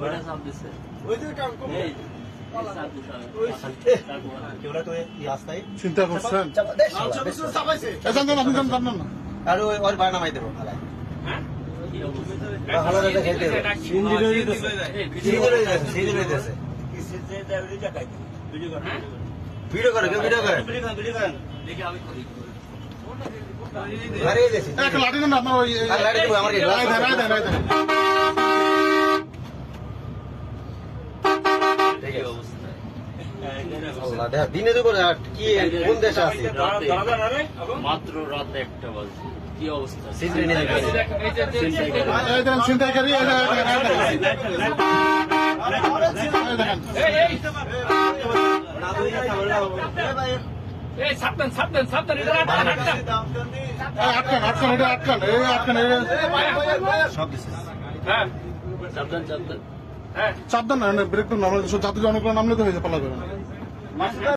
ওটা সব দিচ্ছে চিন্তা করছেন আর ওর ভাড়া নামাই দেবো ভিডিও করে ভিডিও করে দেখি আমি করি একটা লাঠি দেন আপনার ওই রায় দেন রায় দেন রায় দেন দিনের উপরে কি কোন দেশে আছে মাত্র রাত 1টা বাজে কি অবস্থা ছিনতাইকারী সাবধান সাবধান সাবধান আটকান আটকান এটা আটকান এই আটকান সব দিচ্ছে হ্যাঁ সাবধান সাবধান হ্যাঁ সাবধান না ব্রেক তো নামলে যাত্রী অনেকগুলো নামলে তো হয়েছে পালা যাবে না